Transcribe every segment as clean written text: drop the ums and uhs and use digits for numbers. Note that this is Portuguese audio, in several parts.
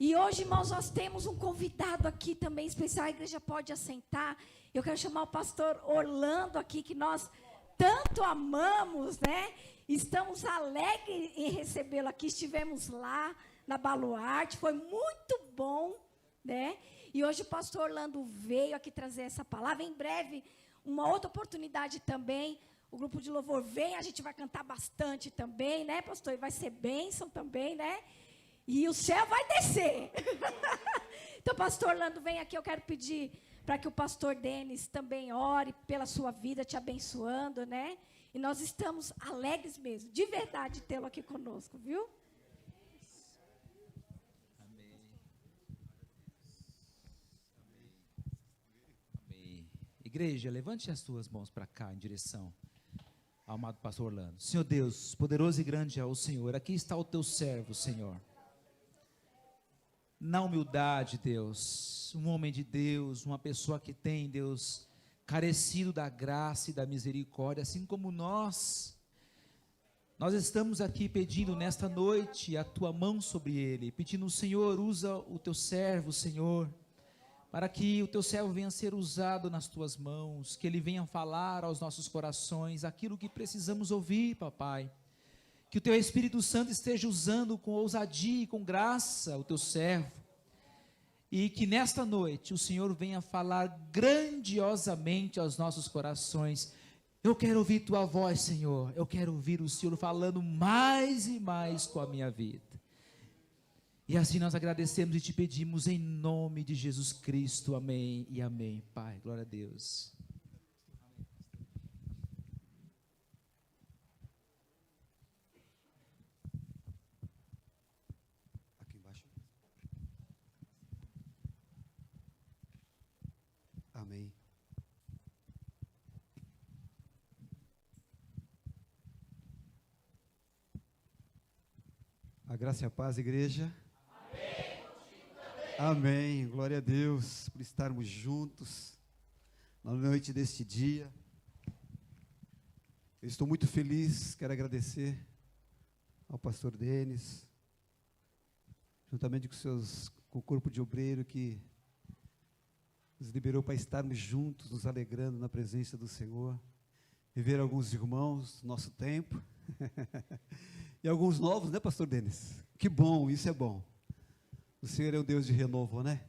E hoje, irmãos, nós temos um convidado aqui também especial. A igreja pode assentar. Eu quero chamar o pastor Orlando aqui, que nós tanto amamos, né? Estamos alegres em recebê-lo aqui. Estivemos lá na Baluarte, foi muito bom, né? E hoje o pastor Orlando veio aqui trazer essa palavra. Em breve, uma outra oportunidade também. O grupo de louvor vem, a gente vai cantar bastante também, né, pastor? E vai ser bênção também, né? E o céu vai descer. Então, pastor Orlando, vem aqui. Eu quero pedir para que o pastor Denis também ore pela sua vida, te abençoando, né? E nós estamos alegres mesmo, de verdade, tê-lo aqui conosco, viu? Amém. Amém. Igreja, levante as suas mãos para cá, em direção ao amado pastor Orlando. Senhor Deus, poderoso e grande é o Senhor. Aqui está o teu servo, Senhor. Na humildade, Deus, um homem de Deus, uma pessoa que tem, Deus, carecido da graça e da misericórdia, assim como nós estamos aqui pedindo nesta noite a tua mão sobre ele, pedindo, Senhor, usa o teu servo, Senhor, para que o teu servo venha ser usado nas tuas mãos, que ele venha falar aos nossos corações aquilo que precisamos ouvir, papai. Que o teu Espírito Santo esteja usando com ousadia e com graça o teu servo. E que nesta noite o Senhor venha falar grandiosamente aos nossos corações. Eu quero ouvir tua voz, Senhor. Eu quero ouvir o Senhor falando mais e mais com a minha vida. E assim nós agradecemos e te pedimos em nome de Jesus Cristo. Amém e amém. Pai, glória a Deus. Aqui embaixo. Amém. A graça e a paz, igreja. Amém. Glória a Deus por estarmos juntos na noite deste dia. Eu estou muito feliz, quero agradecer ao pastor Denis, juntamente com o corpo de obreiro que nos liberou para estarmos juntos, nos alegrando na presença do Senhor, viver alguns irmãos do nosso tempo, e alguns novos, né, pastor Denis? Que bom, isso é bom. O Senhor é um Deus de renovo, né?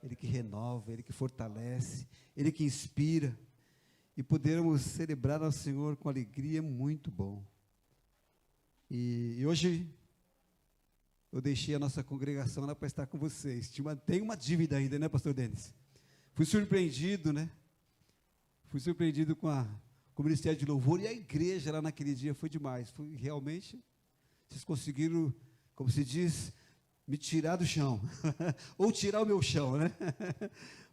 Ele que renova, Ele que fortalece, Ele que inspira, e podermos celebrar ao Senhor com alegria é muito bom. E hoje eu deixei a nossa congregação lá para estar com vocês. Tem uma dívida ainda, né, pastor Denis? Fui surpreendido, né? Fui surpreendido com o Ministério de Louvor e a igreja lá naquele dia, foi demais. Realmente, vocês conseguiram, como se diz, me tirar do chão, ou tirar o meu chão, né?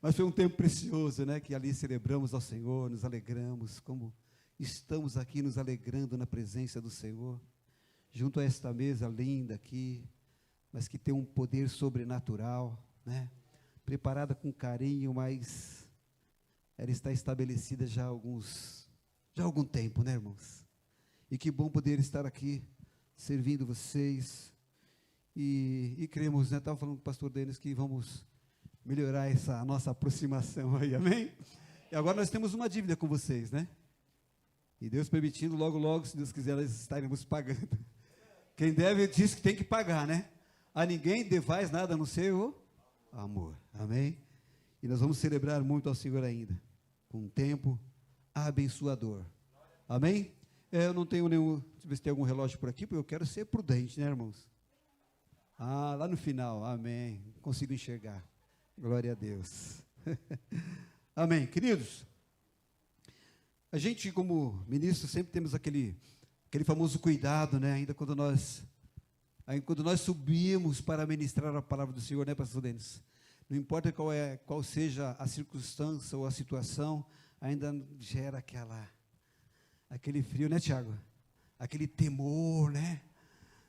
Mas foi um tempo precioso, né? Que ali celebramos ao Senhor, nos alegramos, como estamos aqui nos alegrando na presença do Senhor, junto a esta mesa linda aqui, mas que tem um poder sobrenatural, né? Preparada com carinho, mas ela está estabelecida já há algum tempo, né, irmãos? E que bom poder estar aqui, servindo vocês, e cremos, né, estava falando com o pastor Denis que vamos melhorar essa nossa aproximação aí, amém? E agora nós temos uma dívida com vocês, né? E Deus permitindo, logo, logo, se Deus quiser, nós estaremos pagando. Quem deve diz que tem que pagar, né? A ninguém devais nada a não ser o amor, amém? E nós vamos celebrar muito ao Senhor ainda, com um tempo abençoador, amém? Eu não tenho nenhum, deixa eu ver se tem algum relógio por aqui, porque eu quero ser prudente, né, irmãos? Lá no final, amém, consigo enxergar, glória a Deus. Amém, queridos, a gente como ministro sempre temos aquele famoso cuidado, né, ainda quando nós subimos para ministrar a palavra do Senhor, né, pastor Denis? Não importa qual seja a circunstância ou a situação, ainda gera aquele frio, né, Tiago? Aquele temor, né?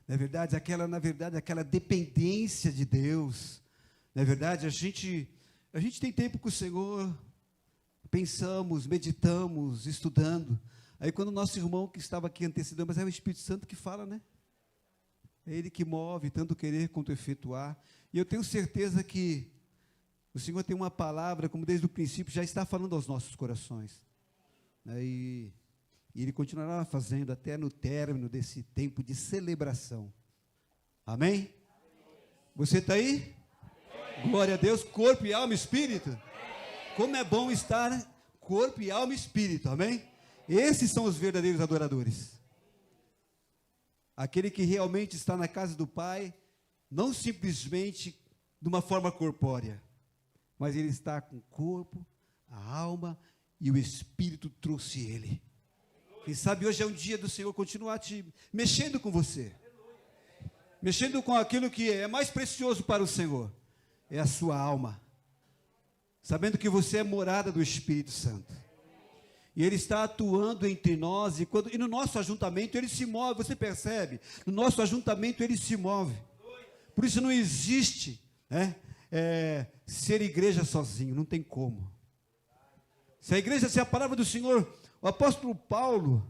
Na verdade, aquela dependência de Deus. Na verdade, a gente tem tempo com o Senhor, pensamos, meditamos, estudando. Aí quando o nosso irmão que estava aqui antecedendo, mas é o Espírito Santo que fala, né? É Ele que move, tanto querer quanto efetuar. E eu tenho certeza que o Senhor tem uma palavra, como desde o princípio já está falando aos nossos corações, né? E Ele continuará fazendo até no término desse tempo de celebração. Amém? Você está aí? Glória a Deus, corpo e alma e espírito. Como é bom estar corpo e alma e espírito, amém? Esses são os verdadeiros adoradores. Aquele que realmente está na casa do Pai, não simplesmente de uma forma corpórea, mas ele está com o corpo, a alma e o espírito trouxe ele. Quem sabe hoje é um dia do Senhor continuar mexendo com você, mexendo com aquilo que é mais precioso para o Senhor, é a sua alma, sabendo que você é morada do Espírito Santo, e Ele está atuando entre nós, e no nosso ajuntamento Ele se move, você percebe? No nosso ajuntamento Ele se move, por isso não existe, né, ser igreja sozinho, não tem como. Se a igreja, se a palavra do Senhor, o apóstolo Paulo,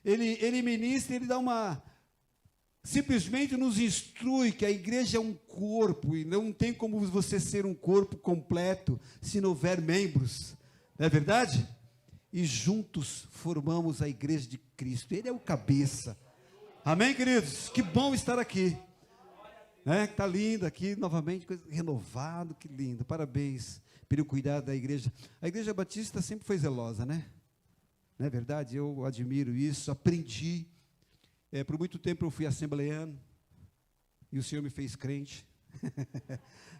ele ministra, ele dá simplesmente nos instrui que a igreja é um corpo, e não tem como você ser um corpo completo, se não houver membros, não é verdade? E juntos formamos a igreja de Cristo, Ele é o cabeça, amém, queridos? Que bom estar aqui, né? Está lindo aqui, novamente, coisa renovado, que lindo, parabéns pelo cuidado da igreja. A igreja batista sempre foi zelosa, né? Não é verdade? Eu admiro isso, aprendi. Por muito tempo eu fui assembleano, e o Senhor me fez crente,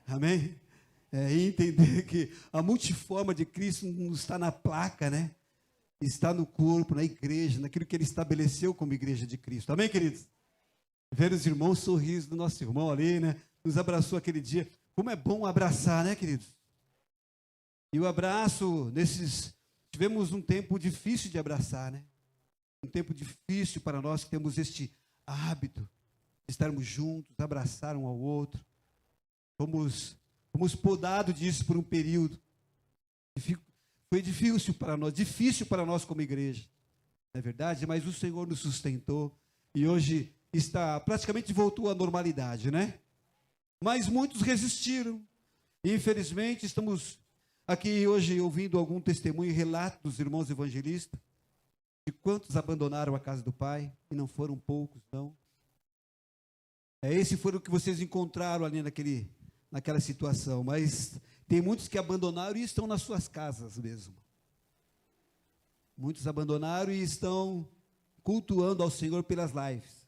amém? E entender que a multiforma de Cristo não está na placa, né? Está no corpo, na igreja, naquilo que Ele estabeleceu como igreja de Cristo, amém, queridos? Ver os irmãos, sorriso do nosso irmão ali, né? Nos abraçou aquele dia, como é bom abraçar, né, queridos? E o abraço, tivemos um tempo difícil de abraçar, né? Um tempo difícil para nós que temos este hábito de estarmos juntos, abraçar um ao outro. Fomos podados disso por um período. Foi difícil para nós como igreja, não é verdade? Mas o Senhor nos sustentou e hoje praticamente voltou à normalidade, né? Mas muitos resistiram. E infelizmente estamos aqui hoje ouvindo algum testemunho e relato dos irmãos evangelistas, de quantos abandonaram a casa do Pai, e não foram poucos, não. Esse foi o que vocês encontraram ali naquela situação, mas tem muitos que abandonaram e estão nas suas casas mesmo. Muitos abandonaram e estão cultuando ao Senhor pelas lives.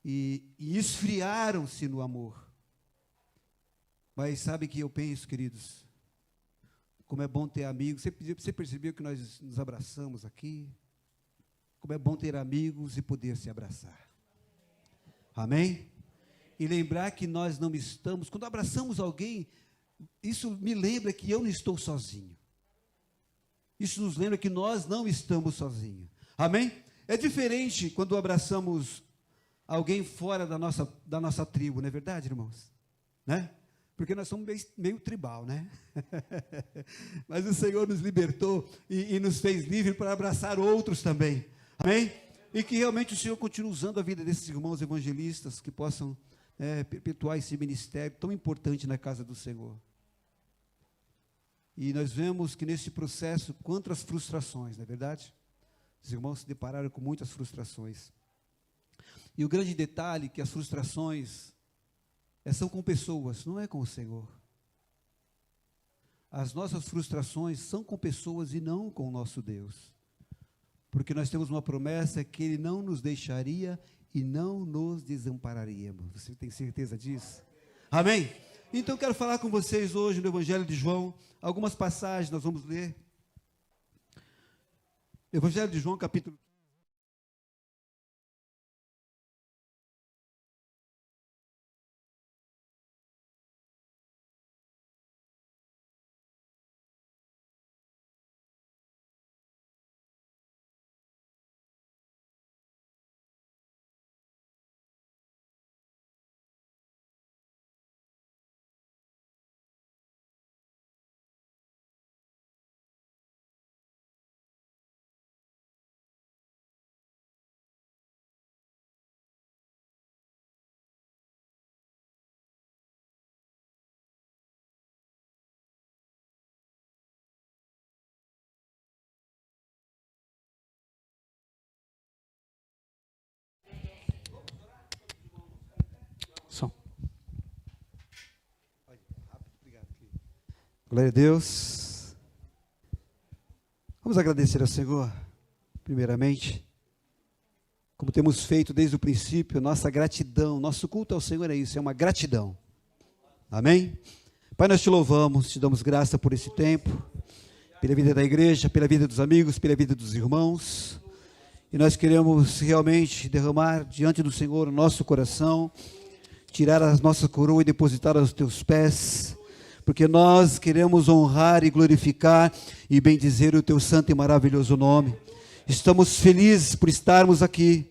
E esfriaram-se no amor. Mas sabe que eu penso, queridos, como é bom ter amigos. Você percebeu que nós nos abraçamos aqui? Como é bom ter amigos e poder se abraçar. Amém? E lembrar que nós não estamos, quando abraçamos alguém, isso me lembra que eu não estou sozinho. Isso nos lembra que nós não estamos sozinhos. Amém? É diferente quando abraçamos alguém fora da nossa tribo, não é verdade, irmãos? Né? Porque nós somos meio tribal, né? Mas o Senhor nos libertou e nos fez livre para abraçar outros também. Amém? E que realmente o Senhor continue usando a vida desses irmãos evangelistas que possam perpetuar esse ministério tão importante na casa do Senhor. E nós vemos que nesse processo, quantas frustrações, não é verdade? Os irmãos se depararam com muitas frustrações. E o grande detalhe é que as frustrações são com pessoas, não é com o Senhor. As nossas frustrações são com pessoas e não com o nosso Deus. Porque nós temos uma promessa que Ele não nos deixaria e não nos desampararia. Você tem certeza disso? Amém? Então quero falar com vocês hoje no Evangelho de João, algumas passagens nós vamos ler. Evangelho de João, capítulo Glória a Deus. Vamos agradecer ao Senhor, primeiramente, como temos feito desde o princípio, nossa gratidão, nosso culto ao Senhor é isso, é uma gratidão. Amém? Pai, nós te louvamos, te damos graça por esse tempo, pela vida da igreja, pela vida dos amigos, pela vida dos irmãos, e nós queremos realmente derramar diante do Senhor o nosso coração, tirar a nossa coroa e depositar aos teus pés, porque nós queremos honrar e glorificar e bendizer o teu santo e maravilhoso nome. Estamos felizes por estarmos aqui,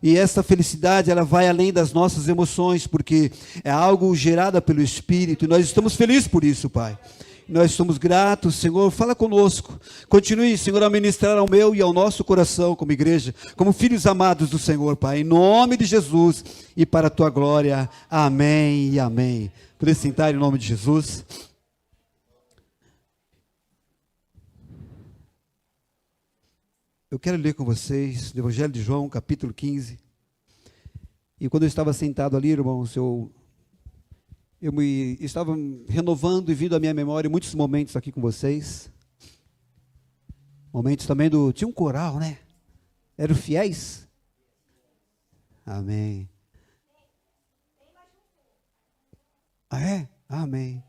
e essa felicidade ela vai além das nossas emoções, porque é algo gerado pelo Espírito, e nós estamos felizes por isso, Pai. Nós somos gratos, Senhor, fala conosco, continue, Senhor, a ministrar ao meu e ao nosso coração como igreja, como filhos amados do Senhor, Pai, em nome de Jesus e para a tua glória, amém e amém. Poder sentar em nome de Jesus. Eu quero ler com vocês o Evangelho de João, capítulo 15. E quando eu estava sentado ali, irmãos, eu me estava renovando e vindo à minha memória muitos momentos aqui com vocês. Momentos também tinha um coral, né? Eram fiéis? Amém. Ah, é? Amém.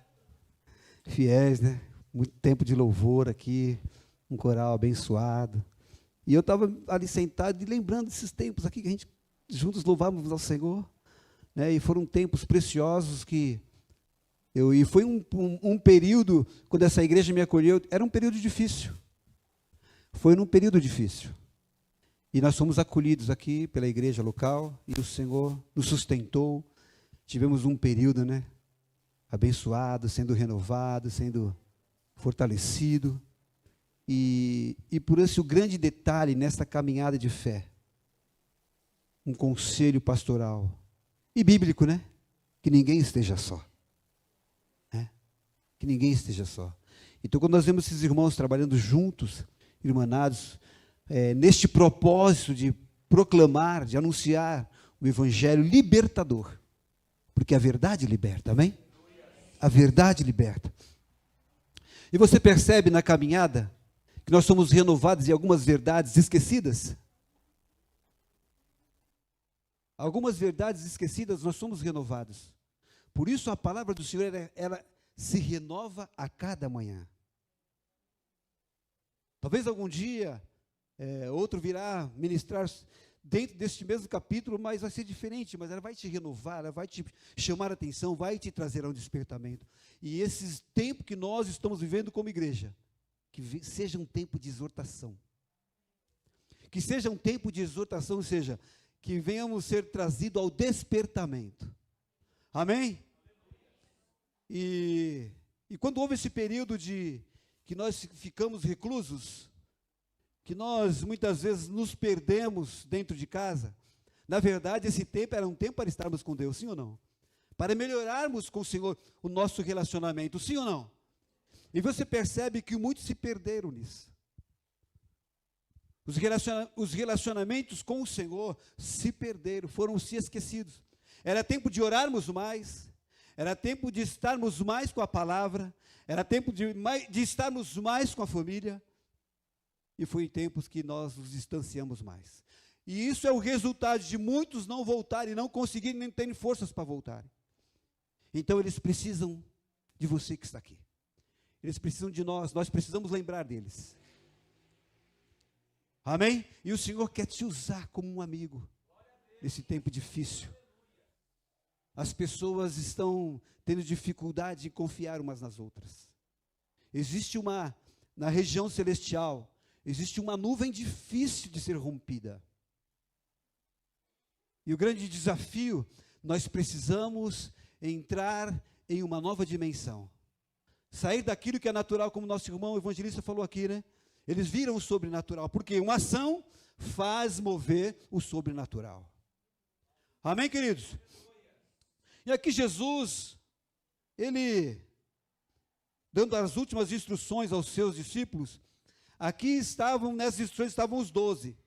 Fiéis, né? Muito tempo de louvor aqui, um coral abençoado. E eu estava ali sentado e lembrando desses tempos aqui que a gente juntos louvávamos ao Senhor, né? E foram tempos preciosos e foi um período, quando essa igreja me acolheu, era um período difícil. Foi num período difícil. E nós fomos acolhidos aqui pela igreja local, e o Senhor nos sustentou. Tivemos um período, né? Abençoado, sendo renovado, sendo fortalecido. E por esse o grande detalhe nessa caminhada de fé, um conselho pastoral e bíblico, né? Que ninguém esteja só, né? Que ninguém esteja só. Então, quando nós vemos esses irmãos trabalhando juntos, irmanados, neste propósito de proclamar, de anunciar o evangelho libertador, porque a verdade liberta, amém? A verdade liberta. E você percebe na caminhada que nós somos renovados em algumas verdades esquecidas? Algumas verdades esquecidas nós somos renovados. Por isso a palavra do Senhor, ela se renova a cada manhã. Talvez algum dia, outro virá ministrar dentro deste mesmo capítulo, mas vai ser diferente, mas ela vai te renovar, ela vai te chamar a atenção, vai te trazer a um despertamento. E esses tempos que nós estamos vivendo como igreja, que seja um tempo de exortação. Que seja um tempo de exortação, ou seja, que venhamos ser trazidos ao despertamento. Amém? E quando houve esse período que nós ficamos reclusos, que nós muitas vezes nos perdemos dentro de casa, na verdade esse tempo era um tempo para estarmos com Deus, sim ou não? Para melhorarmos com o Senhor o nosso relacionamento, sim ou não? E você percebe que muitos se perderam nisso. Os relacionamentos com o Senhor se perderam, foram se esquecidos. Era tempo de orarmos mais, era tempo de estarmos mais com a palavra, era tempo de estarmos mais com a família, e foi em tempos que nós nos distanciamos mais. E isso é o resultado de muitos não voltarem, não conseguirem, nem terem forças para voltarem. Então eles precisam de você que está aqui. Eles precisam de nós precisamos lembrar deles. Amém? E o Senhor quer te usar como um amigo nesse tempo difícil. As pessoas estão tendo dificuldade em confiar umas nas outras. Na região celestial, existe uma nuvem difícil de ser rompida. E o grande desafio, nós precisamos entrar em uma nova dimensão. Sair daquilo que é natural, como nosso irmão evangelista falou aqui, né? Eles viram o sobrenatural, porque uma ação faz mover o sobrenatural. Amém, queridos? E aqui Jesus, ele, dando as últimas instruções aos seus discípulos, aqui nessas instruções estavam os 12,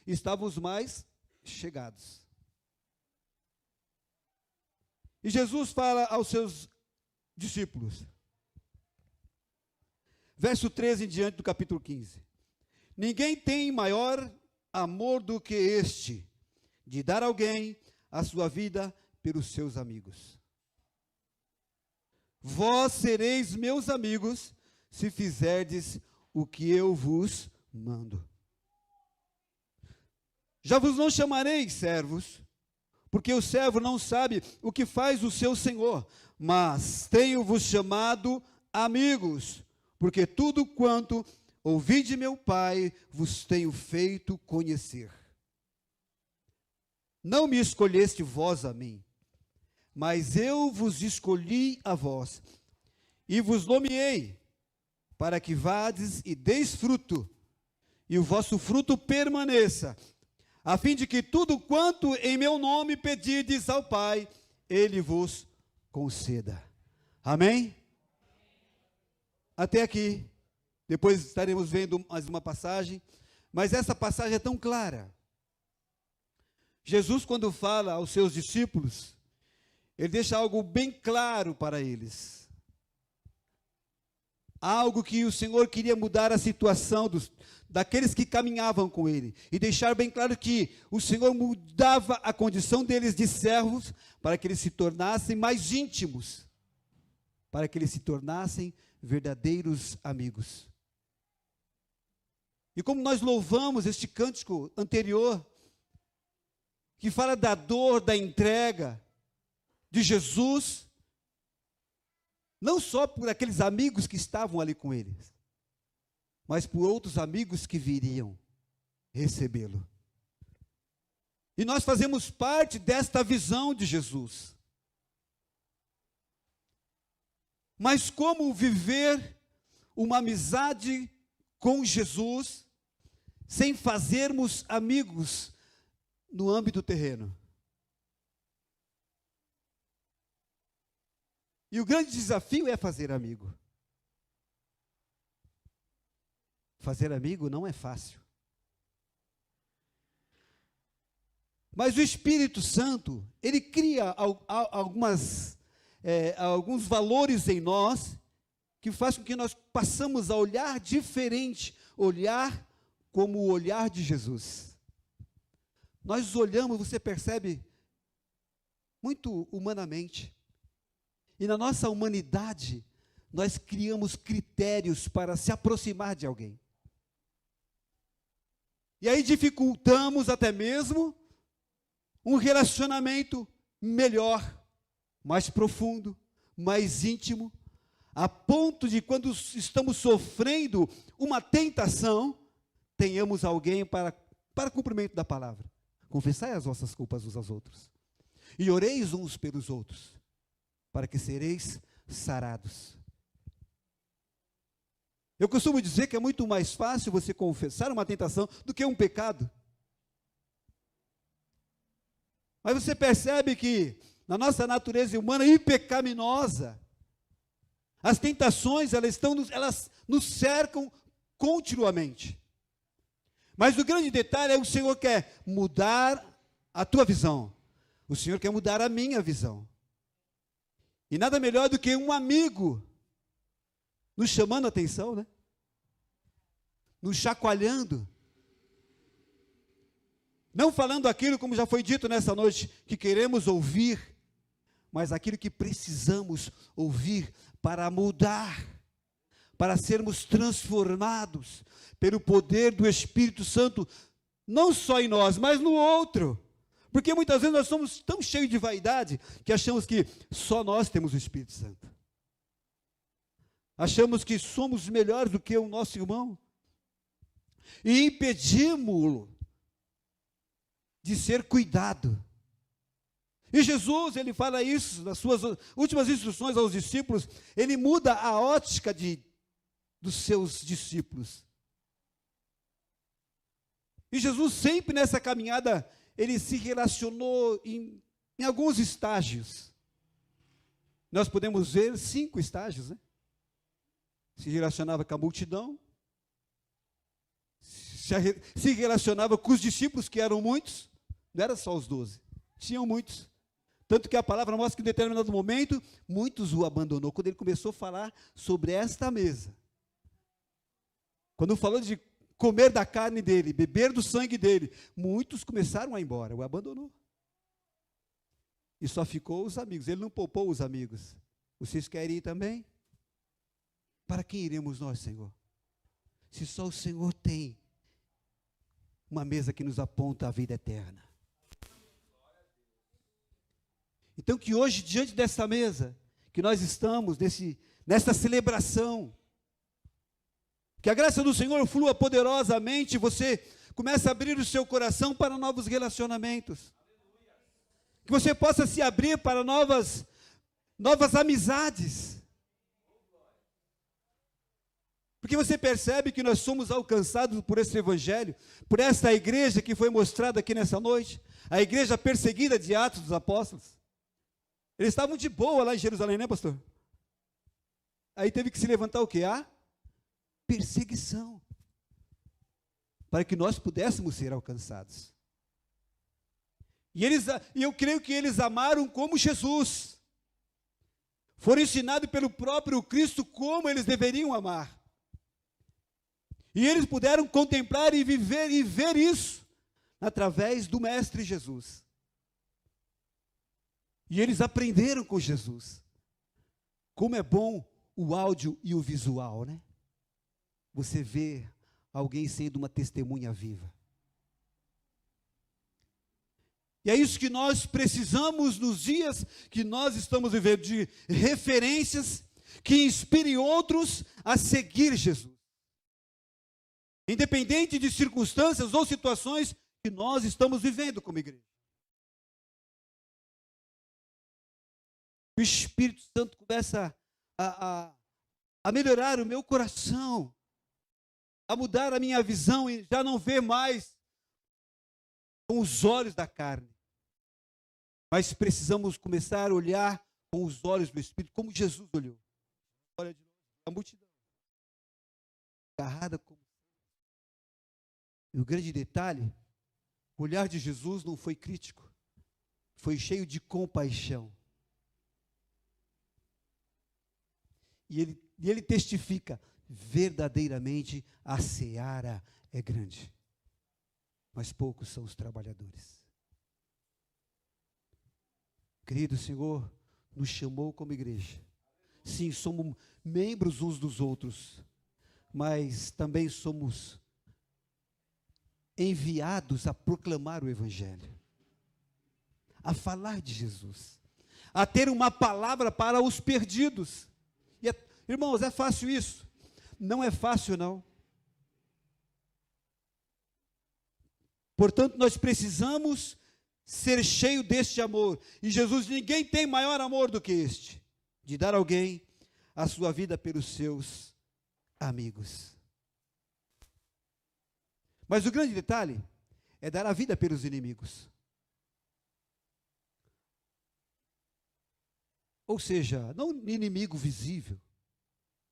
estavam os mais chegados. E Jesus fala aos seus discípulos: verso 13 em diante do capítulo 15. Ninguém tem maior amor do que este, de dar alguém a sua vida pelos seus amigos. Vós sereis meus amigos, se fizerdes o que eu vos mando. Já vos não chamarei servos, porque o servo não sabe o que faz o seu senhor, mas tenho-vos chamado amigos, porque tudo quanto ouvi de meu Pai vos tenho feito conhecer. Não me escolheste vós a mim, mas eu vos escolhi a vós, e vos nomeei, para que vades e deis fruto, e o vosso fruto permaneça, a fim de que tudo quanto em meu nome pedirdes ao Pai, Ele vos conceda. Amém? Até aqui. Depois estaremos vendo mais uma passagem, mas essa passagem é tão clara. Jesus, quando fala aos seus discípulos, ele deixa algo bem claro para eles. Algo que o Senhor queria mudar a situação daqueles que caminhavam com ele. E deixar bem claro que o Senhor mudava a condição deles de servos para que eles se tornassem mais íntimos. Para que eles se tornassem verdadeiros amigos. E como nós louvamos este cântico anterior, que fala da dor, da entrega de Jesus, não só por aqueles amigos que estavam ali com eles, mas por outros amigos que viriam recebê-lo. E nós fazemos parte desta visão de Jesus. Mas como viver uma amizade com Jesus sem fazermos amigos no âmbito terreno? E o grande desafio é fazer amigo. Fazer amigo não é fácil. Mas o Espírito Santo, ele cria alguns valores em nós que faz com que nós passamos a olhar diferente, olhar como o olhar de Jesus. Nós olhamos, você percebe, muito humanamente. E na nossa humanidade, nós criamos critérios para se aproximar de alguém. E aí dificultamos até mesmo um relacionamento melhor, mais profundo, mais íntimo, a ponto de quando estamos sofrendo uma tentação, tenhamos alguém para cumprimento da palavra. Confessai as vossas culpas uns aos outros. E oreis uns pelos outros, para que sereis sarados. Eu costumo dizer que é muito mais fácil você confessar uma tentação do que um pecado. Mas você percebe que na nossa natureza humana e pecaminosa, as tentações, elas nos cercam continuamente. Mas o grande detalhe é que o Senhor quer mudar a tua visão. O Senhor quer mudar a minha visão. E nada melhor do que um amigo nos chamando a atenção, né? Nos chacoalhando. Não falando aquilo, como já foi dito nessa noite, que queremos ouvir, mas aquilo que precisamos ouvir para mudar, para sermos transformados pelo poder do Espírito Santo, não só em nós, mas no outro. Porque muitas vezes nós somos tão cheios de vaidade que achamos que só nós temos o Espírito Santo. Achamos que somos melhores do que o nosso irmão. E impedimos-lo de ser cuidado. E Jesus, ele fala isso nas suas últimas instruções aos discípulos, ele muda a ótica dos seus discípulos. E Jesus sempre nessa caminhada, ele se relacionou em alguns estágios. Nós podemos ver 5 estágios, né? Se relacionava com a multidão, se relacionava com os discípulos, que eram muitos, não era só os 12, tinham muitos. Tanto que a palavra mostra que em determinado momento, muitos o abandonou. Quando ele começou a falar sobre esta mesa, quando falou de comer da carne dele, beber do sangue dele, muitos começaram a ir embora, o abandonou. E só ficou os amigos, ele não poupou os amigos. Vocês querem ir também? Para quem iremos nós, Senhor? Se só o Senhor tem uma mesa que nos aponta à vida eterna. Então que hoje, diante dessa mesa, que nós estamos, nesta celebração, que a graça do Senhor flua poderosamente, você começa a abrir o seu coração para novos relacionamentos. Que você possa se abrir para novas amizades. Porque você percebe que nós somos alcançados por esse evangelho, por esta igreja que foi mostrada aqui nessa noite, a igreja perseguida de Atos dos Apóstolos. Eles estavam de boa lá em Jerusalém, né, pastor? Aí teve que se levantar o quê? A perseguição, para que nós pudéssemos ser alcançados. E eu creio que eles amaram como Jesus. Foram ensinados pelo próprio Cristo como eles deveriam amar. E eles puderam contemplar e ver isso através do Mestre Jesus. E eles aprenderam com Jesus. Como é bom o áudio e o visual, né? Você vê alguém sendo uma testemunha viva. E é isso que nós precisamos nos dias que nós estamos vivendo, de referências que inspirem outros a seguir Jesus. Independente de circunstâncias ou situações que nós estamos vivendo como igreja. O Espírito Santo começa a melhorar o meu coração, a mudar a minha visão e já não ver mais com os olhos da carne. Mas precisamos começar a olhar com os olhos do Espírito, como Jesus olhou. Olha de novo, a multidão. Agarrada como. E o grande detalhe, o olhar de Jesus não foi crítico, foi cheio de compaixão. E ele testifica, verdadeiramente a seara é grande, mas poucos são os trabalhadores. Querido, o Senhor nos chamou como igreja. Sim, somos membros uns dos outros, mas também somos enviados a proclamar o Evangelho, a falar de Jesus, a ter uma palavra para os perdidos. Irmãos, é fácil isso? Não é fácil, não. Portanto, nós precisamos ser cheios deste amor. E Jesus, ninguém tem maior amor do que este, de dar a alguém a sua vida pelos seus amigos. Mas o grande detalhe é dar a vida pelos inimigos. Ou seja, não inimigo visível,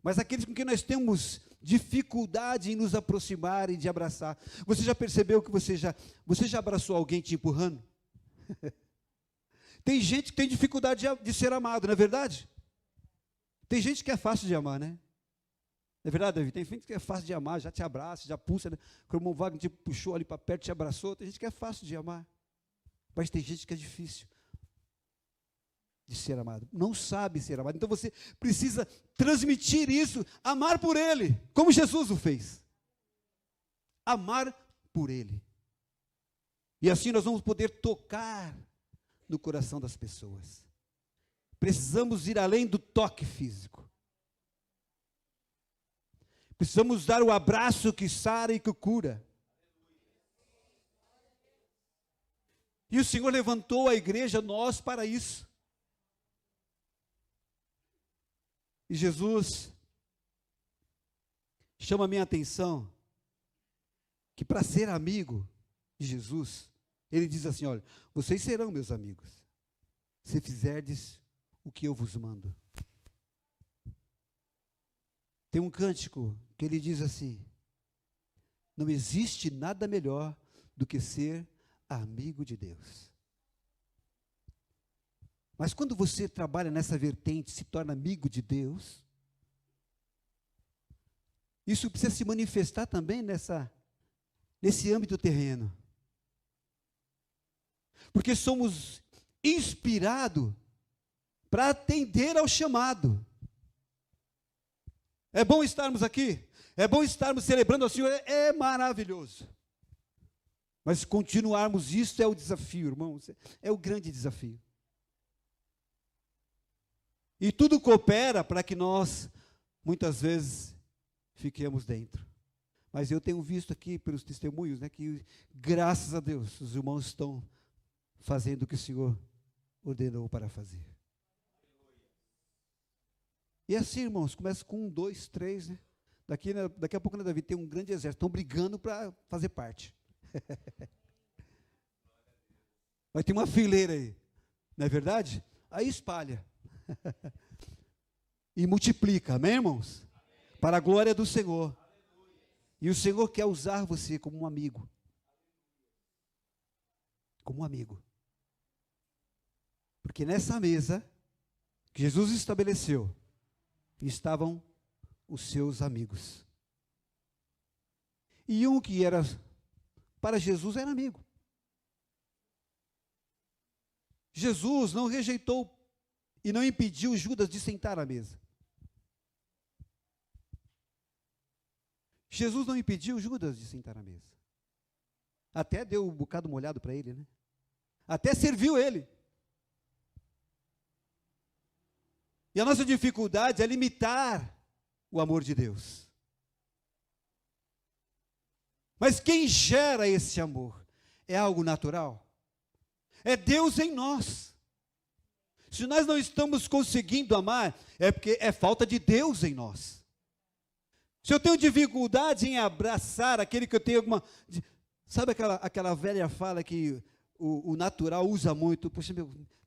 mas aqueles com quem nós temos dificuldade em nos aproximar e de abraçar. Você já percebeu que você já abraçou alguém te empurrando? Tem gente que tem dificuldade de ser amado, não é verdade? Tem gente que é fácil de amar, né? Não é verdade, Davi? Tem gente que é fácil de amar, já te abraça, já pulsa, né? O irmão Wagner te puxou ali para perto, te abraçou. Tem gente que é fácil de amar, mas tem gente que é difícil de ser amado, não sabe ser amado. Então você precisa transmitir isso, amar por Ele, como Jesus o fez. Amar por Ele. E assim nós vamos poder tocar no coração das pessoas. Precisamos ir além do toque físico. Precisamos dar o abraço que sara e que cura. E o Senhor levantou a igreja, nós, para isso. E Jesus chama a minha atenção que para ser amigo de Jesus, ele diz assim, olha, vocês serão meus amigos, se fizerdes o que eu vos mando. Tem um cântico que ele diz assim, não existe nada melhor do que ser amigo de Deus. Mas quando você trabalha nessa vertente, se torna amigo de Deus, isso precisa se manifestar também nesse âmbito terreno. Porque somos inspirados para atender ao chamado. É bom estarmos aqui, é bom estarmos celebrando ao Senhor, é maravilhoso. Mas continuarmos, isso é o desafio, irmãos, é o grande desafio. E tudo coopera para que nós, muitas vezes, fiquemos dentro. Mas eu tenho visto aqui, pelos testemunhos, né, que, graças a Deus, os irmãos estão fazendo o que o Senhor ordenou para fazer. E assim, irmãos, começa com 1, 2, 3, né? Daqui a pouco, né, Davi, tem um grande exército, estão brigando para fazer parte. Vai ter uma fileira aí, não é verdade? Aí espalha. E multiplica, amém, irmãos? Para a glória do Senhor. E o Senhor quer usar você como um amigo. Como um amigo. Porque nessa mesa que Jesus estabeleceu, estavam os seus amigos. E um que era, para Jesus, era amigo. Jesus não rejeitou e não impediu Judas de sentar à mesa. Jesus não impediu Judas de sentar à mesa. Até deu um bocado molhado para ele, né? Até serviu ele. E a nossa dificuldade é limitar o amor de Deus. Mas quem gera esse amor? É algo natural? É Deus em nós. Se nós não estamos conseguindo amar, é porque é falta de Deus em nós. Se eu tenho dificuldade em abraçar aquele que eu tenho alguma... Sabe aquela velha fala que o natural usa muito? Poxa,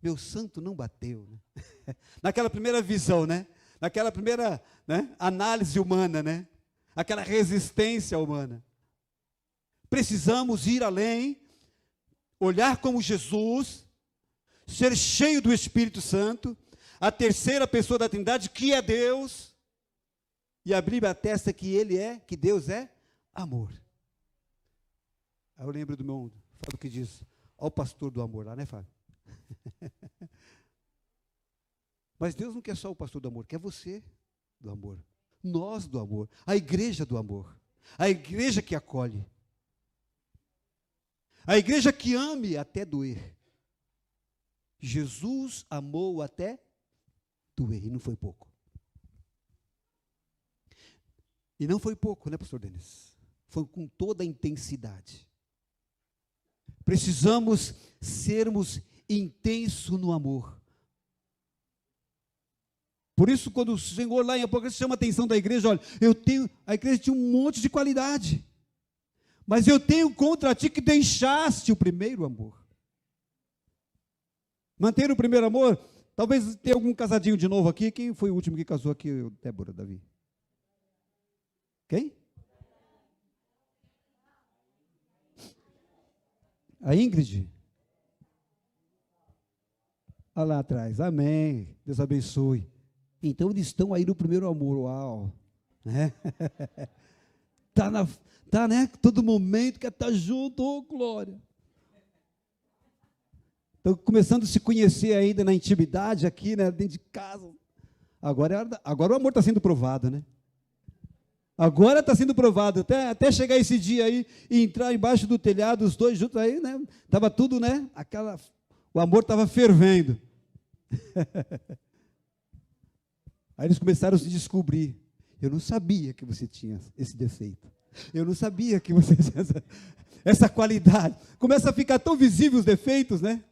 meu santo não bateu. Né? Naquela primeira visão, né? Naquela primeira, né, análise humana, né? Aquela resistência humana. Precisamos ir além, olhar como Jesus, ser cheio do Espírito Santo, a terceira pessoa da Trindade, que é Deus, e a Bíblia atesta que Deus é amor. Aí eu lembro do meu Fábio que diz, ó o pastor do amor lá, né, Fábio? Mas Deus não quer só o pastor do amor, quer você do amor, nós do amor, a igreja do amor, a igreja que acolhe, a igreja que ame até doer. Jesus amou até doer, e não foi pouco. E não foi pouco, né, pastor Denis? Foi com toda a intensidade. Precisamos sermos intensos no amor. Por isso, quando o Senhor lá em Apocalipse chama a atenção da igreja, olha, a igreja tinha um monte de qualidade, mas eu tenho contra ti que deixaste o primeiro amor. Manter o primeiro amor, talvez tenha algum casadinho de novo aqui. Quem foi o último que casou aqui? Débora, Davi? Quem? A Ingrid? Olha lá atrás, amém, Deus abençoe. Então eles estão aí no primeiro amor, uau, né? Tá, né? Todo momento quer estar junto, oh glória. Estão começando a se conhecer ainda na intimidade aqui, né? Dentro de casa. Agora o amor está sendo provado, né? Agora está sendo provado, até chegar esse dia aí e entrar embaixo do telhado, os dois juntos aí, né? Estava tudo, né? O amor estava fervendo. Aí eles começaram a se descobrir. Eu não sabia que você tinha esse defeito. Eu não sabia que você tinha essa qualidade. Começa a ficar tão visível os defeitos, né?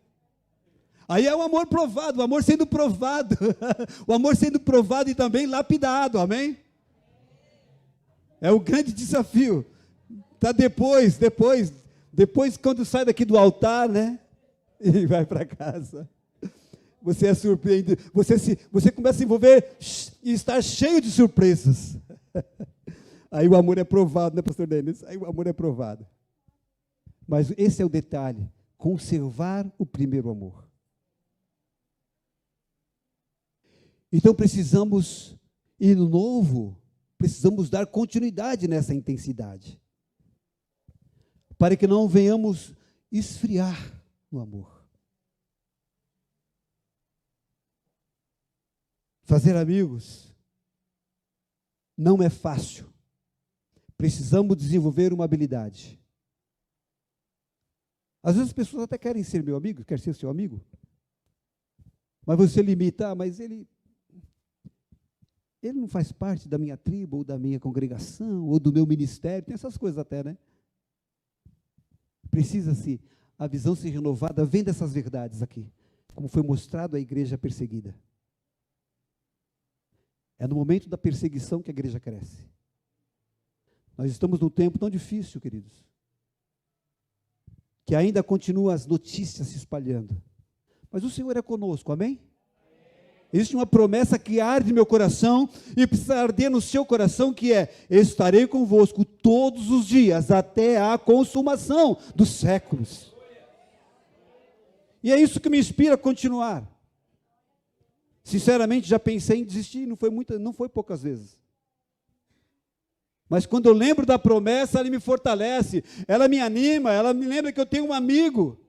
Aí é o amor provado, o amor sendo provado. O amor sendo provado e também lapidado, amém? É o grande desafio. Tá depois, quando sai daqui do altar, né? E vai para casa. Você é surpreendido. Você começa a se envolver e estar cheio de surpresas. Aí o amor é provado, né, pastor Denis? Aí o amor é provado. Mas esse é o detalhe. Conservar o primeiro amor. Então precisamos ir no novo precisamos dar continuidade nessa intensidade, para que não venhamos esfriar no amor. Fazer amigos não é fácil. Precisamos desenvolver uma habilidade. Às vezes as pessoas até querem ser meu amigo, quer ser seu amigo, mas você limita, mas ele não faz parte da minha tribo, ou da minha congregação, ou do meu ministério, tem essas coisas até, né? Precisa-se a visão ser renovada, vendo essas verdades aqui, como foi mostrado à igreja perseguida. É no momento da perseguição que a igreja cresce. Nós estamos num tempo tão difícil, queridos, que ainda continuam as notícias se espalhando. Mas o Senhor é conosco, amém? Existe uma promessa que arde no meu coração e precisa arder no seu coração, que é: estarei convosco todos os dias, até a consumação dos séculos. E é isso que me inspira a continuar. Sinceramente, já pensei em desistir, não foi poucas vezes. Mas quando eu lembro da promessa, ela me fortalece, ela me anima, ela me lembra que eu tenho um amigo.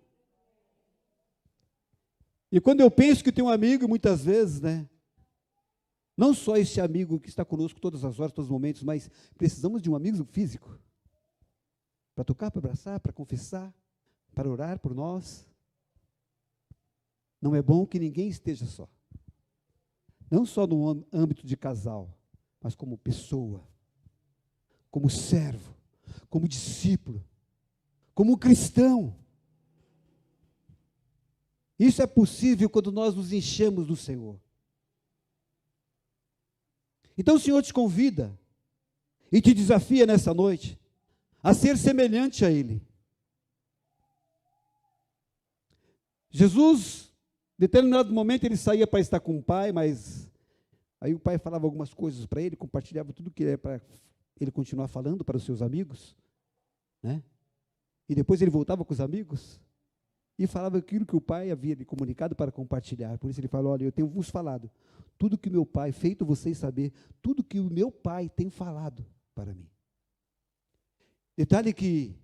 E quando eu penso que tenho um amigo, muitas vezes, né? Não só esse amigo que está conosco todas as horas, todos os momentos, mas precisamos de um amigo físico. Para tocar, para abraçar, para confessar, para orar por nós. Não é bom que ninguém esteja só. Não só no âmbito de casal, mas como pessoa, como servo, como discípulo, como cristão. Isso é possível quando nós nos enchemos do Senhor. Então o Senhor te convida e te desafia nessa noite a ser semelhante a Ele. Jesus, em determinado momento, ele saía para estar com o Pai, mas aí o Pai falava algumas coisas para ele, compartilhava tudo que era para ele continuar falando para os seus amigos, né? E depois ele voltava com os amigos e falava aquilo que o Pai havia lhe comunicado para compartilhar. Por isso ele falou: olha, eu tenho vos falado tudo que o meu Pai, feito vocês saber, tudo que o meu Pai tem falado para mim. Detalhe que,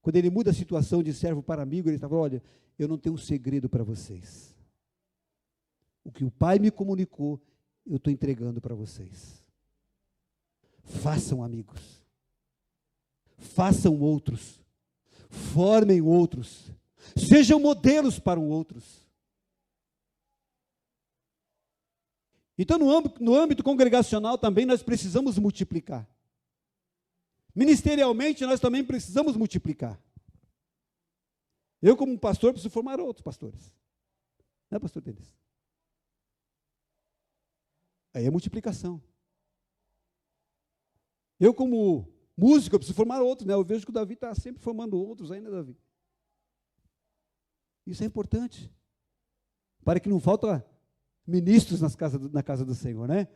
quando ele muda a situação de servo para amigo, ele está falando: olha, eu não tenho um segredo para vocês. O que o Pai me comunicou, eu estou entregando para vocês. Façam amigos. Façam outros. Formem outros. Sejam modelos para outros. Então, no âmbito congregacional também nós precisamos multiplicar. Ministerialmente nós também precisamos multiplicar. Eu, como pastor, preciso formar outros pastores. Não é, pastor Denis? Aí é multiplicação. Eu, como músico, eu preciso formar outros, né? Eu vejo que o Davi está sempre formando outros ainda, Davi. Isso é importante. Para que não faltem ministros na casa do Senhor, né?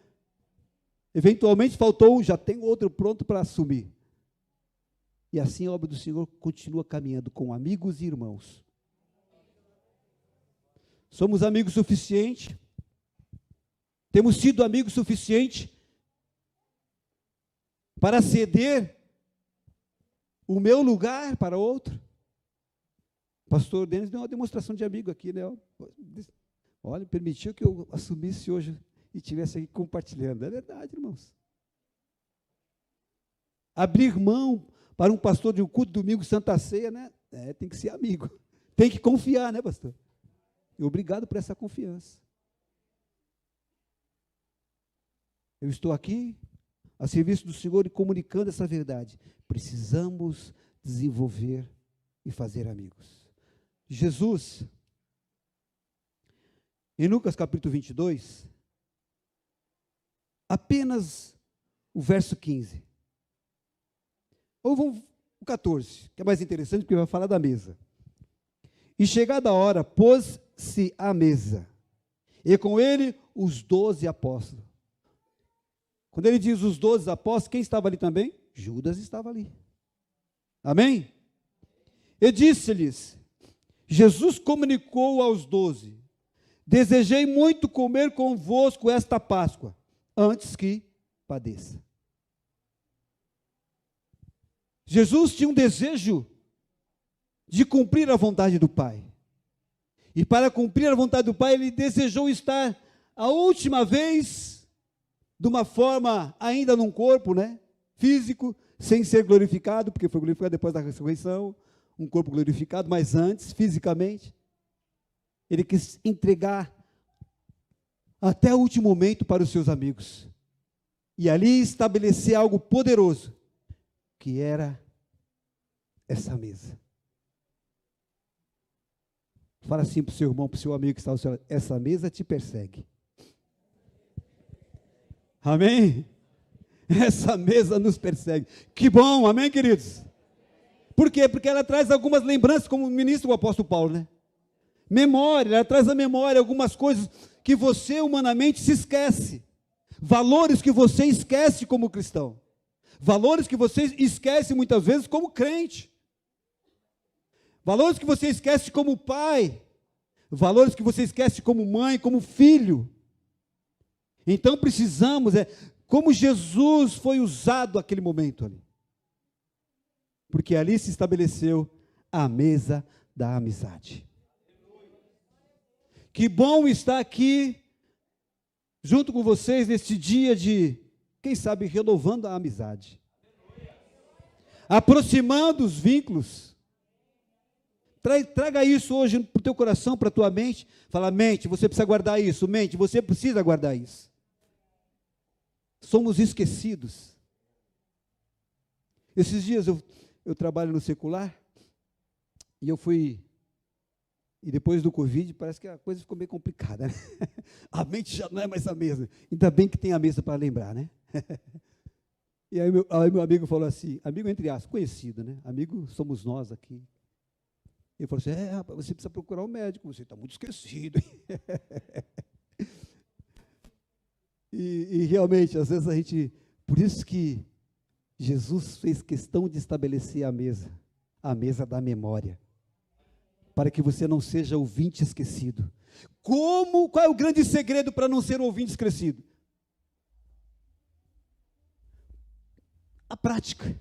Eventualmente faltou um, já tem outro pronto para assumir. E assim a obra do Senhor continua caminhando com amigos e irmãos. Somos amigos suficientes. Temos sido amigos suficientes para ceder o meu lugar para outro. O pastor Denis deu uma demonstração de amigo aqui, né? Olha, permitiu que eu assumisse hoje e estivesse aqui compartilhando. É verdade, irmãos. Abrir mão para um pastor de um culto domingo, Santa Ceia, né? Tem que ser amigo. Tem que confiar, né, pastor? E obrigado por essa confiança. Eu estou aqui a serviço do Senhor e comunicando essa verdade. Precisamos desenvolver e fazer amigos. Jesus, em Lucas capítulo 22, apenas o verso 15. Ou vamos o 14, que é mais interessante, porque vai falar da mesa. E chegada a hora, pôs-se à mesa, e com ele os 12 apóstolos. Quando ele diz os 12 apóstolos, quem estava ali também? Judas estava ali. Amém? E disse-lhes, Jesus comunicou aos 12, desejei muito comer convosco esta Páscoa, antes que padeça. Jesus tinha um desejo de cumprir a vontade do Pai. E para cumprir a vontade do Pai, ele desejou estar a última vez, de uma forma ainda num corpo, né, físico, sem ser glorificado, porque foi glorificado depois da ressurreição, um corpo glorificado, mas antes, fisicamente, ele quis entregar até o último momento para os seus amigos. E ali estabelecer algo poderoso, que era essa mesa. Fala assim para o seu irmão, para o seu amigo que está ao seu lado: essa mesa te persegue. Amém? Essa mesa nos persegue. Que bom, amém, queridos? Por quê? Porque ela traz algumas lembranças, como ministra o apóstolo Paulo, né? Memória, ela traz à memória algumas coisas que você humanamente se esquece. Valores que você esquece como cristão. Valores que você esquece muitas vezes como crente. Valores que você esquece como pai. Valores que você esquece como mãe, como filho. Então precisamos, como Jesus foi usado naquele momento ali. Porque ali se estabeleceu a mesa da amizade. Que bom estar aqui, junto com vocês, neste dia de, quem sabe, renovando a amizade. Aproximando os vínculos. Traga isso hoje para o teu coração, para a tua mente. Fala: mente, você precisa guardar isso. Mente, você precisa guardar isso. Somos esquecidos. Esses dias eu trabalho no secular, e eu fui, e depois do Covid, parece que a coisa ficou meio complicada, né? A mente já não é mais a mesma. Ainda bem que tem a mesa para lembrar, né? E aí meu amigo falou assim, amigo entre aspas, conhecido, né? Amigo somos nós aqui. Ele falou assim: rapaz, você precisa procurar um médico, você está muito esquecido. E realmente, às vezes a gente, por isso que Jesus fez questão de estabelecer a mesa da memória, para que você não seja ouvinte esquecido. Qual é o grande segredo para não ser ouvinte esquecido? A prática.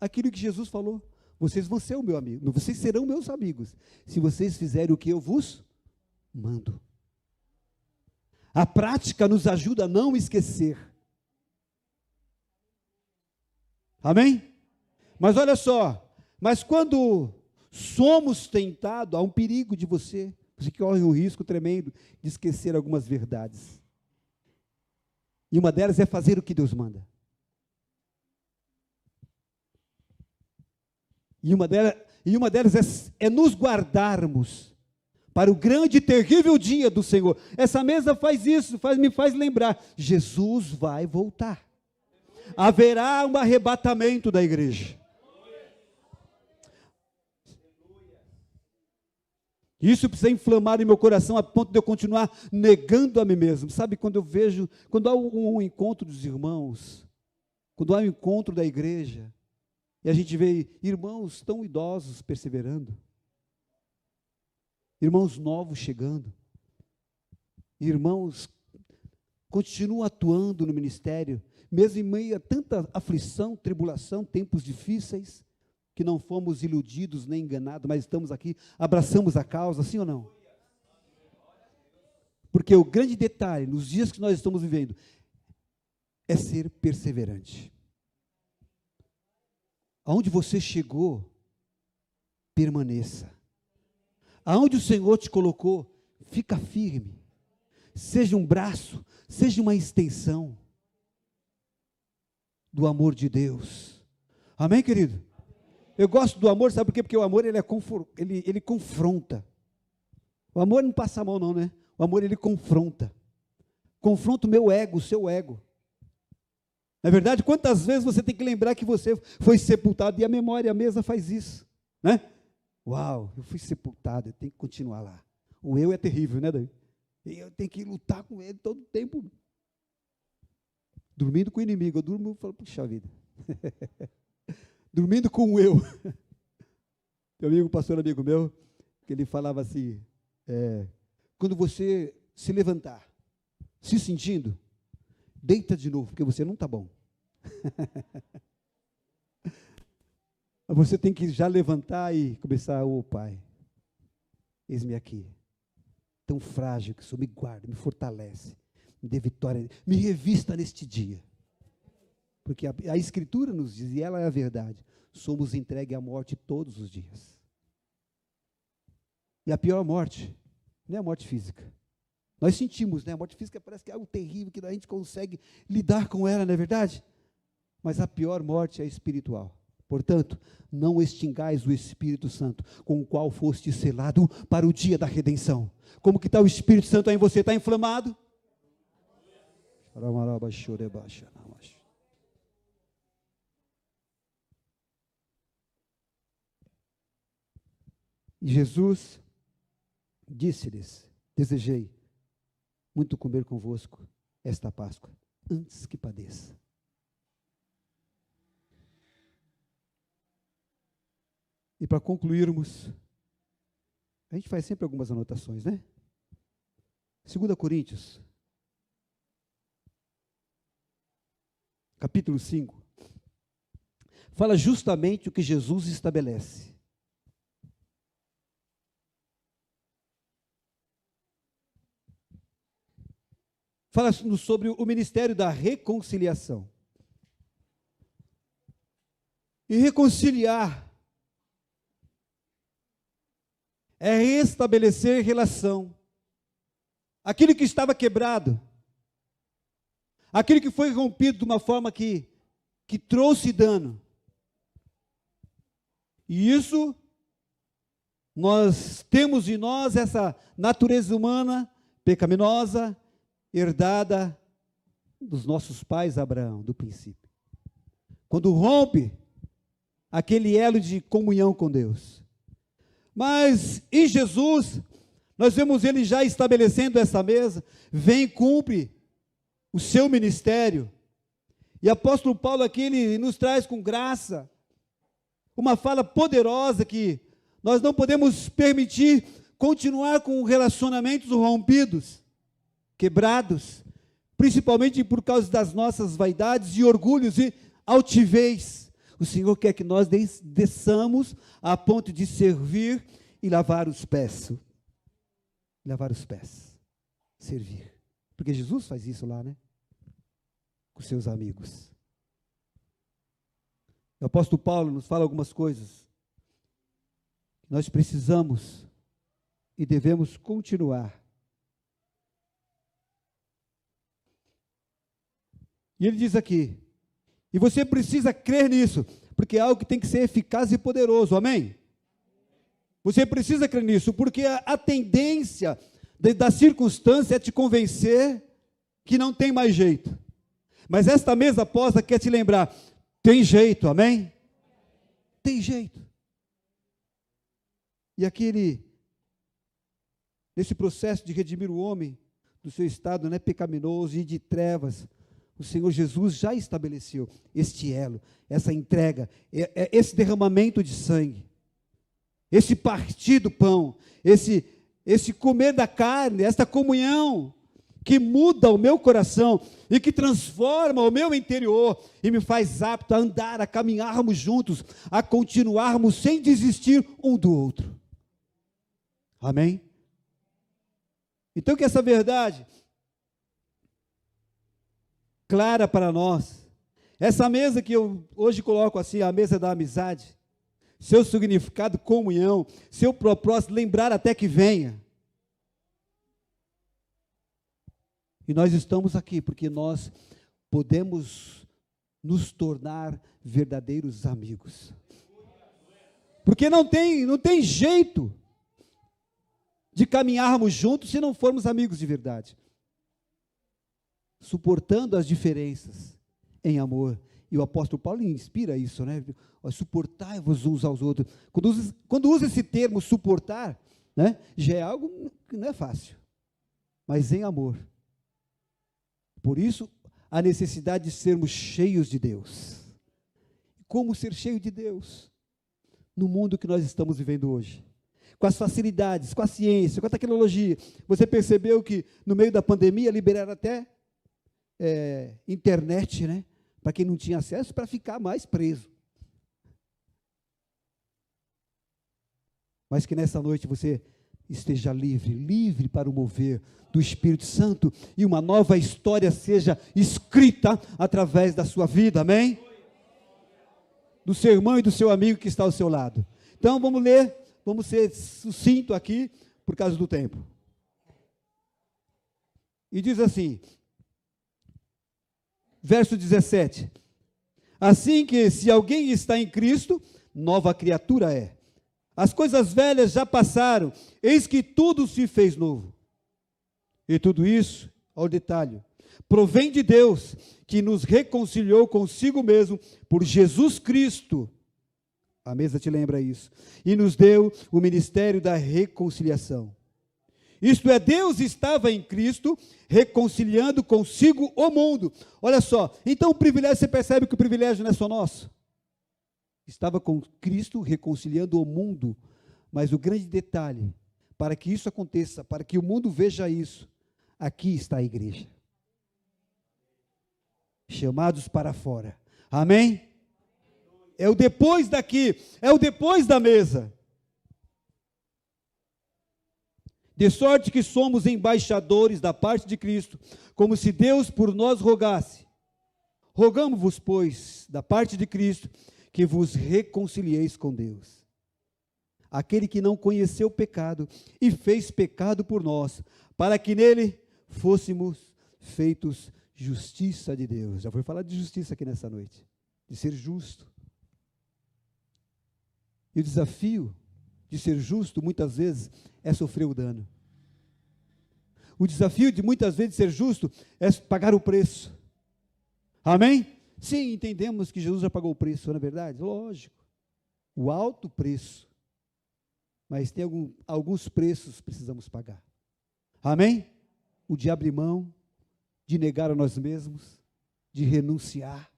Aquilo que Jesus falou: vocês vão ser o meu amigo, vocês serão meus amigos, se vocês fizerem o que eu vos mando. A prática nos ajuda a não esquecer. Amém? Mas olha só, mas quando somos tentados, há um perigo de você corre um risco tremendo de esquecer algumas verdades. E uma delas é fazer o que Deus manda. E uma delas é nos guardarmos para o grande e terrível dia do Senhor. Essa mesa faz isso, me faz lembrar: Jesus vai voltar. Haverá um arrebatamento da igreja. Isso precisa inflamar em meu coração a ponto de eu continuar negando a mim mesmo. Sabe, quando há um encontro dos irmãos, quando há um encontro da igreja, e a gente vê irmãos tão idosos perseverando, irmãos novos chegando, irmãos continuam atuando no ministério, mesmo em meio a tanta aflição, tribulação, tempos difíceis, que não fomos iludidos nem enganados, mas estamos aqui, abraçamos a causa, sim ou não? Porque o grande detalhe, nos dias que nós estamos vivendo, é ser perseverante. Aonde você chegou, permaneça. Aonde o Senhor te colocou, fica firme. Seja um braço, seja uma extensão do amor de Deus. Amém, querido? Eu gosto do amor, sabe por quê? Porque o amor, ele confronta. O amor não passa a mão não, né? O amor, ele confronta. Confronta o meu ego, o seu ego. Na verdade, quantas vezes você tem que lembrar que você foi sepultado, e a memória, a mesa faz isso, né? Uau, eu fui sepultado, eu tenho que continuar lá. O eu é terrível, né, Davi? E eu tenho que lutar com ele todo o tempo. Dormindo com o inimigo, eu durmo e falo: puxa vida. Dormindo com o eu. Meu amigo, pastor amigo meu, que ele falava assim, quando você se levantar, se sentindo, Deita de novo, porque você não está bom. Você tem que já levantar e começar, ô Pai, eis-me aqui, tão frágil que sou, me guarda, me fortalece, me dê vitória, me revista neste dia. Porque a Escritura nos diz, e ela é a verdade, somos entregues à morte todos os dias. E a pior morte, não é a morte física. Nós sentimos, né? A morte física parece que é algo terrível, que a gente consegue lidar com ela, não é verdade? Mas a pior morte é a espiritual. Portanto, não extingais o Espírito Santo, com o qual foste selado para o dia da redenção. Como que está o Espírito Santo aí em você? Está inflamado? E Jesus disse-lhes, desejei muito comer convosco esta Páscoa, antes que padeça. E para concluirmos, a gente faz sempre algumas anotações, né? 2 Coríntios, capítulo 5, fala justamente o que Jesus estabelece. Fala sobre o ministério da reconciliação. E reconciliar é restabelecer relação. Aquilo que estava quebrado, aquilo que foi rompido de uma forma que trouxe dano. E isso, nós temos em nós essa natureza humana pecaminosa, herdada dos nossos pais Abraão, do princípio. Quando rompe aquele elo de comunhão com Deus. Mas em Jesus, nós vemos ele já estabelecendo essa mesa, vem, cumpre o seu ministério. E apóstolo Paulo aqui, ele nos traz com graça uma fala poderosa que nós não podemos permitir continuar com relacionamentos rompidos, quebrados, principalmente por causa das nossas vaidades e orgulhos e altivez. O Senhor quer que nós desçamos a ponto de servir e lavar os pés. Lavar os pés. Servir. Porque Jesus faz isso lá, né? Com seus amigos. O apóstolo Paulo nos fala algumas coisas. Nós precisamos e devemos continuar. E ele diz aqui, e você precisa crer nisso, porque é algo que tem que ser eficaz e poderoso, amém? Você precisa crer nisso, porque a tendência da circunstância é te convencer que não tem mais jeito. Mas esta mesa posta quer te lembrar, tem jeito, amém? Tem jeito. E aqui nesse processo de redimir o homem do seu estado, né, pecaminoso e de trevas, o Senhor Jesus já estabeleceu este elo, essa entrega, esse derramamento de sangue, esse partir do pão, esse comer da carne, esta comunhão que muda o meu coração e que transforma o meu interior e me faz apto a andar, a caminharmos juntos, a continuarmos sem desistir um do outro. Amém? Então que essa verdade clara para nós, essa mesa que eu hoje coloco assim, a mesa da amizade, seu significado, comunhão, seu propósito, lembrar até que venha. E nós estamos aqui porque nós podemos nos tornar verdadeiros amigos. Porque não tem jeito de caminharmos juntos se não formos amigos de verdade. Suportando as diferenças em amor. E o apóstolo Paulo inspira isso, né? Suportai-vos uns aos outros. Quando usa esse termo suportar, né, já é algo que não é fácil, mas em amor. Por isso, a necessidade de sermos cheios de Deus. Como ser cheio de Deus? No mundo que nós estamos vivendo hoje. Com as facilidades, com a ciência, com a tecnologia. Você percebeu que no meio da pandemia liberaram até internet, né? Para quem não tinha acesso, para ficar mais preso. Mas que nessa noite você esteja livre, livre para o mover do Espírito Santo e uma nova história seja escrita através da sua vida, amém? Do seu irmão e do seu amigo que está ao seu lado. Então vamos ler, vamos ser sucinto aqui por causa do tempo. E diz assim, verso 17: assim que se alguém está em Cristo, nova criatura é. As coisas velhas já passaram, eis que tudo se fez novo. E tudo isso, ao detalhe, provém de Deus, que nos reconciliou consigo mesmo por Jesus Cristo. A mesa te lembra isso. E nos deu o ministério da reconciliação. Isto é, Deus estava em Cristo, reconciliando consigo o mundo. Olha só, então o privilégio, você percebe que o privilégio não é só nosso? Estava com Cristo reconciliando o mundo, mas o grande detalhe, para que isso aconteça, para que o mundo veja isso, aqui está a igreja. Chamados para fora. Amém? É o depois daqui, é o depois da mesa. De sorte que somos embaixadores da parte de Cristo, como se Deus por nós rogasse. Rogamo-vos, pois, da parte de Cristo, que vos reconcilieis com Deus. Aquele que não conheceu o pecado e fez pecado por nós, para que nele fôssemos feitos justiça de Deus. Já foi falar de justiça aqui nessa noite, de ser justo. E o desafio de ser justo, muitas vezes, é sofrer o dano. O desafio de muitas vezes ser justo é pagar o preço. Amém? Sim, entendemos que Jesus já pagou o preço, não é verdade? Lógico. O alto preço. Mas tem alguns preços que precisamos pagar. Amém? O de abrir mão, de negar a nós mesmos, de renunciar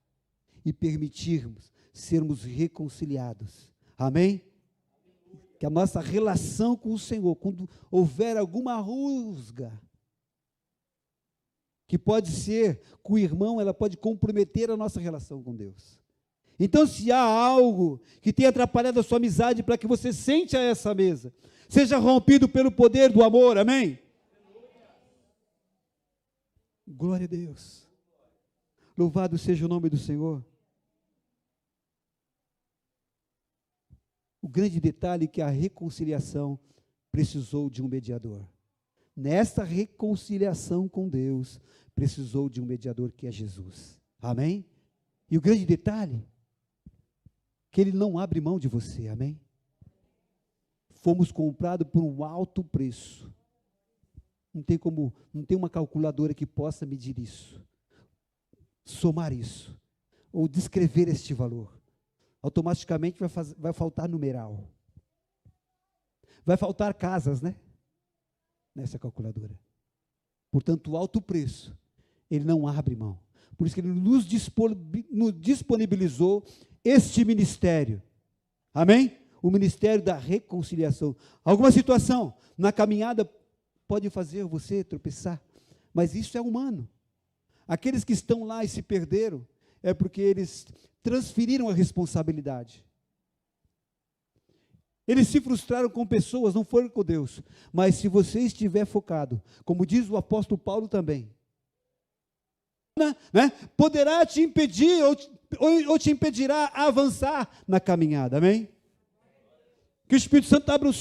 e permitirmos sermos reconciliados. Amém? Que a nossa relação com o Senhor, quando houver alguma rusga, que pode ser com o irmão, ela pode comprometer a nossa relação com Deus. Então, se há algo que tenha atrapalhado a sua amizade para que você sente a essa mesa, seja rompido pelo poder do amor, amém? Glória a Deus. Louvado seja o nome do Senhor. O grande detalhe é que a reconciliação precisou de um mediador. Nesta reconciliação com Deus, precisou de um mediador que é Jesus. Amém? E o grande detalhe, que Ele não abre mão de você, amém? Fomos comprados por um alto preço. Não tem uma calculadora que possa medir isso, somar isso, ou descrever este valor. Automaticamente vai faltar numeral. Vai faltar casas, né? Nessa calculadora. Portanto, o alto preço, Ele não abre mão. Por isso que Ele nos disponibilizou este ministério. Amém? O ministério da reconciliação. Alguma situação na caminhada pode fazer você tropeçar, mas isso é humano. Aqueles que estão lá e se perderam, é porque eles transferiram a responsabilidade. Eles se frustraram com pessoas, não foram com Deus. Mas se você estiver focado, como diz o apóstolo Paulo também, né, poderá te impedir ou te impedirá a avançar na caminhada, amém? Que o Espírito Santo abra os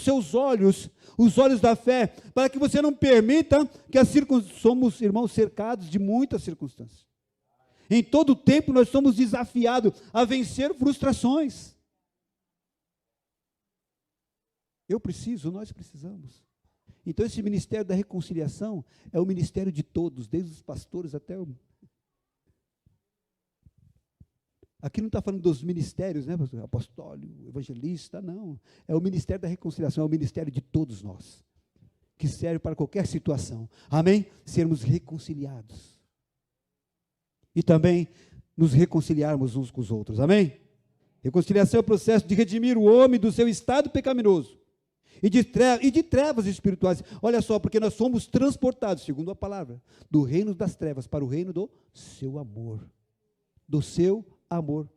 seus olhos, os olhos da fé, para que você não permita que somos, irmãos, cercados de muitas circunstâncias. Em todo tempo nós somos desafiados a vencer frustrações. Nós precisamos. Então esse ministério da reconciliação é o ministério de todos, desde os pastores até o... Aqui não está falando dos ministérios, né, pastor? Apostólico, evangelista, não. É o ministério da reconciliação, é o ministério de todos nós, que serve para qualquer situação. Amém? Sermos reconciliados. E também nos reconciliarmos uns com os outros. Amém? Reconciliação é o processo de redimir o homem do seu estado pecaminoso e de trevas espirituais. Olha só, porque nós somos transportados, segundo a palavra, do reino das trevas para o reino do seu amor. Do seu amor.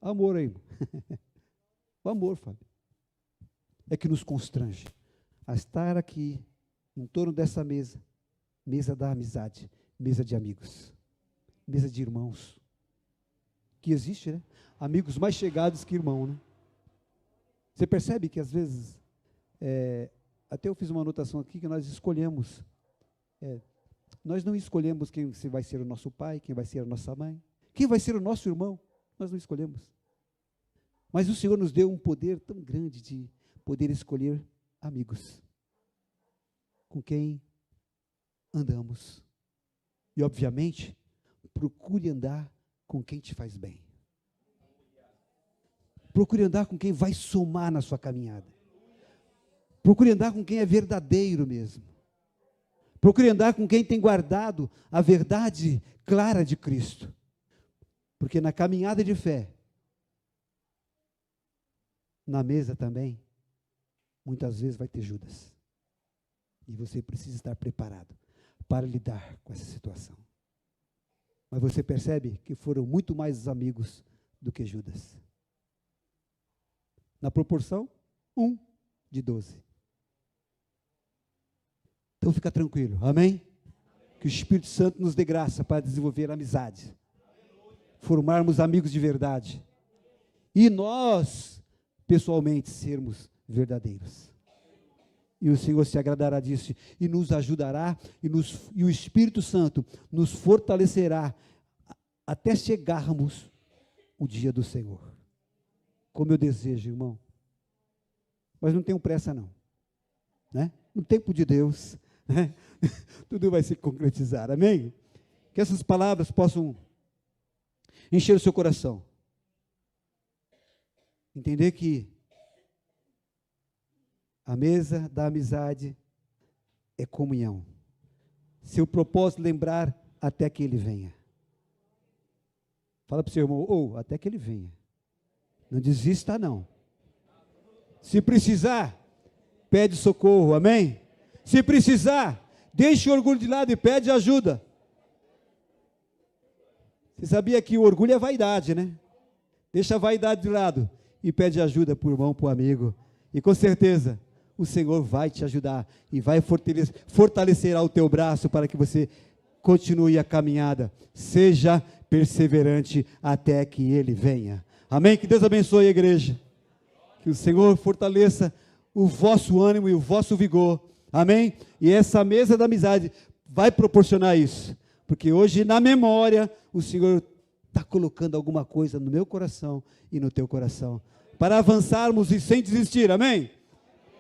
Amor aí. O amor, Fábio, é que nos constrange a estar aqui, em torno dessa mesa, mesa da amizade, mesa de amigos, mesa de irmãos, que existe, né? Amigos mais chegados que irmão, né? Você percebe que às vezes, até eu fiz uma anotação aqui, que nós escolhemos, nós não escolhemos quem vai ser o nosso pai, quem vai ser a nossa mãe, quem vai ser o nosso irmão, nós não escolhemos. Mas o Senhor nos deu um poder tão grande de poder escolher amigos, com quem andamos. E, obviamente, procure andar com quem te faz bem. Procure andar com quem vai somar na sua caminhada. Procure andar com quem é verdadeiro mesmo. Procure andar com quem tem guardado a verdade clara de Cristo. Porque na caminhada de fé, na mesa também, muitas vezes vai ter Judas. E você precisa estar preparado para lidar com essa situação. Mas você percebe que foram muito mais amigos do que Judas. Na proporção, 1 de 12. Então fica tranquilo, amém? Que o Espírito Santo nos dê graça para desenvolver amizade. Formarmos amigos de verdade. E nós, pessoalmente, sermos verdadeiros. E o Senhor se agradará disso e nos ajudará e o Espírito Santo nos fortalecerá até chegarmos o dia do Senhor. Como eu desejo, irmão. Mas não tenho pressa não, né? No tempo de Deus, né? Tudo vai se concretizar, amém? Que essas palavras possam encher o seu coração. Entender que a mesa da amizade é comunhão. Seu propósito, lembrar até que ele venha. Fala para o seu irmão, até que ele venha. Não desista não. Se precisar, pede socorro, amém? Se precisar, deixe o orgulho de lado e pede ajuda. Você sabia que o orgulho é vaidade, né? Deixa a vaidade de lado e pede ajuda para o irmão, para o amigo. E com certeza, o Senhor vai te ajudar e vai fortalecerá o teu braço para que você continue a caminhada. Seja perseverante até que Ele venha. Amém? Que Deus abençoe a igreja. Que o Senhor fortaleça o vosso ânimo e o vosso vigor. Amém? E essa mesa da amizade vai proporcionar isso. Porque hoje, na memória, o Senhor está colocando alguma coisa no meu coração e no teu coração. Para avançarmos e sem desistir. Amém?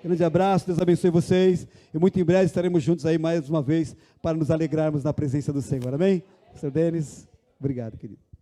Grande abraço, Deus abençoe vocês. E muito em breve estaremos juntos aí mais uma vez para nos alegrarmos na presença do Senhor. Amém? Pastor Denis, obrigado, querido.